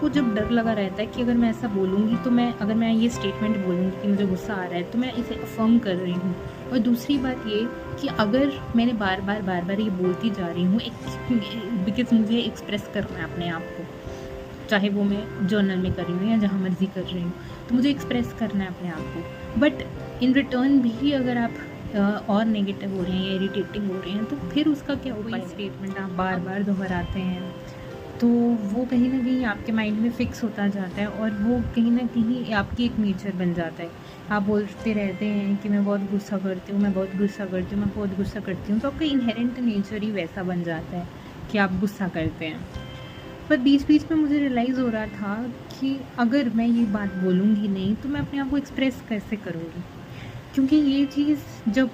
को जब डर लगा रहता है कि अगर मैं ऐसा बोलूँगी तो अगर मैं ये स्टेटमेंट बोलूँगी कि मुझे गुस्सा आ रहा है तो मैं इसे अफ़र्म कर रही हूँ। और दूसरी बात ये कि अगर मैंने बार-बार ये बोलती जा रही हूँ एक बिकॉज़ मुझे एक्सप्रेस करना है अपने आप को, चाहे वो मैं जर्नल में कर रही हूँ या जहाँ मर्ज़ी कर रही हूँ, तो मुझे एक्सप्रेस करना है अपने आप को। बट इन रिटर्न भी अगर आप और नेगेटिव हो रहे हैं या इरिटेटिंग हो रहे हैं तो फिर उसका क्या उपाय? स्टेटमेंट आप बार-बार दोहराते हैं तो वो कहीं न कहीं आपके माइंड में फ़िक्स होता जाता है और वो कहीं न कहीं आपकी एक नेचर बन जाता है। आप बोलते रहते हैं कि मैं बहुत गुस्सा करती हूँ, मैं बहुत गुस्सा करती हूँ, मैं बहुत गुस्सा करती हूँ, तो आपका इन्हेरेंट नेचर ही वैसा बन जाता है कि आप गुस्सा करते हैं। पर बीच-बीच में मुझे रियलाइज़ हो रहा था कि अगर मैं ये बात बोलूँगी नहीं तो मैं अपने आप को एक्सप्रेस कैसे करूँगी? क्योंकि ये चीज़ जब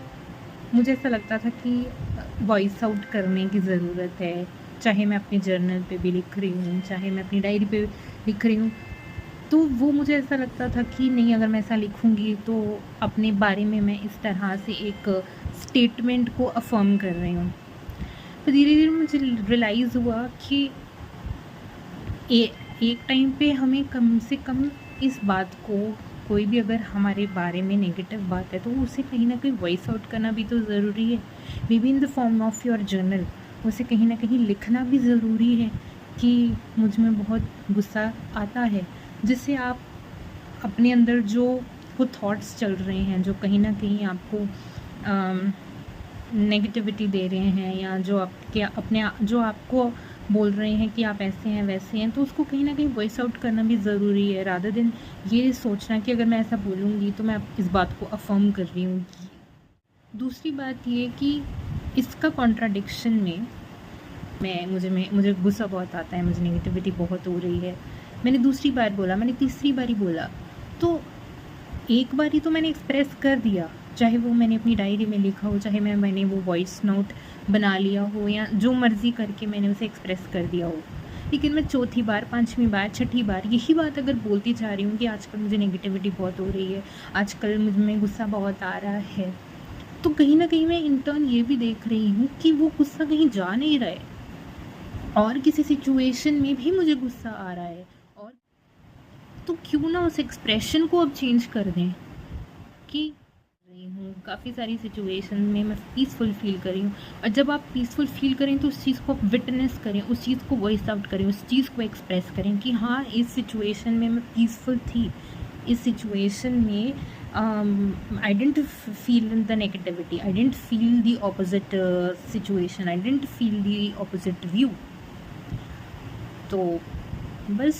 मुझे ऐसा लगता था कि वॉइस आउट करने की ज़रूरत है, चाहे मैं अपने जर्नल पे भी लिख रही हूँ, चाहे मैं अपनी डायरी पे लिख रही हूँ, तो वो मुझे ऐसा लगता था कि नहीं, अगर मैं ऐसा लिखूँगी तो अपने बारे में मैं इस तरह से एक स्टेटमेंट को अफ़र्म कर रही हूँ। तो धीरे-धीरे मुझे रियलाइज़ हुआ कि ए एक टाइम पे हमें कम से कम इस बात को, कोई भी अगर हमारे बारे में नेगेटिव बात है तो उसे कहीं न कहीं वॉइस आउट करना भी तो ज़रूरी है। May be in the form of your journal, उसे कहीं न कहीं लिखना भी ज़रूरी है कि मुझ में बहुत गुस्सा आता है, जिससे आप अपने अंदर जो वो थॉट्स चल रहे हैं, जो कहीं न कहीं आपको नेगेटिविटी दे रहे हैं या जो आपके जो आपको बोल रहे हैं कि आप ऐसे हैं वैसे हैं, तो उसको कहीं न कहीं वॉइस आउट करना भी ज़रूरी है, रादर देन ये सोचना कि अगर मैं ऐसा बोलूँगी तो मैं इस बात को अफ़र्म कर रही हूँ। दूसरी बात ये कि इसका कॉन्ट्राडिक्शन में मुझे गुस्सा बहुत आता है, मुझे नेगेटिविटी बहुत हो रही है। मैंने दूसरी बार बोला, मैंने तीसरी बार ही बोला, तो एक बार ही तो मैंने एक्सप्रेस कर दिया, चाहे वो मैंने अपनी डायरी में लिखा हो, चाहे मैंने वो वॉइस नोट बना लिया हो या जो मर्ज़ी करके मैंने उसे एक्सप्रेस कर दिया हो। लेकिन मैं चौथी बार, पाँचवीं बार, छठी बार यही बात अगर बोलती जा रही हूँ कि आजकल मुझे नेगेटिविटी बहुत हो रही है, आजकल मुझ में गुस्सा बहुत आ रहा है, तो कहीं न कहीं मैं इन टर्न ये भी देख रही हूँ कि वो गुस्सा कहीं जा नहीं रहा है और किसी सिचुएशन में भी मुझे गुस्सा आ रहा है, और तो क्यों ना उस एक्सप्रेशन को अब चेंज कर दें कि रही हूँ काफ़ी सारी सिचुएशन में मैं पीसफुल फील कर रही हूँ, और जब आप पीसफुल फील करें तो उस चीज़ को आप विटनेस करें, उस चीज़ को वॉइस आउट करें, उस चीज़ को एक्सप्रेस करें कि हाँ, इस सिचुएशन में मैं पीसफुल थी, इस सिचुएशन में I didn't feel the negativity, I didn't feel the opposite situation, I didn't feel the opposite view. तो बस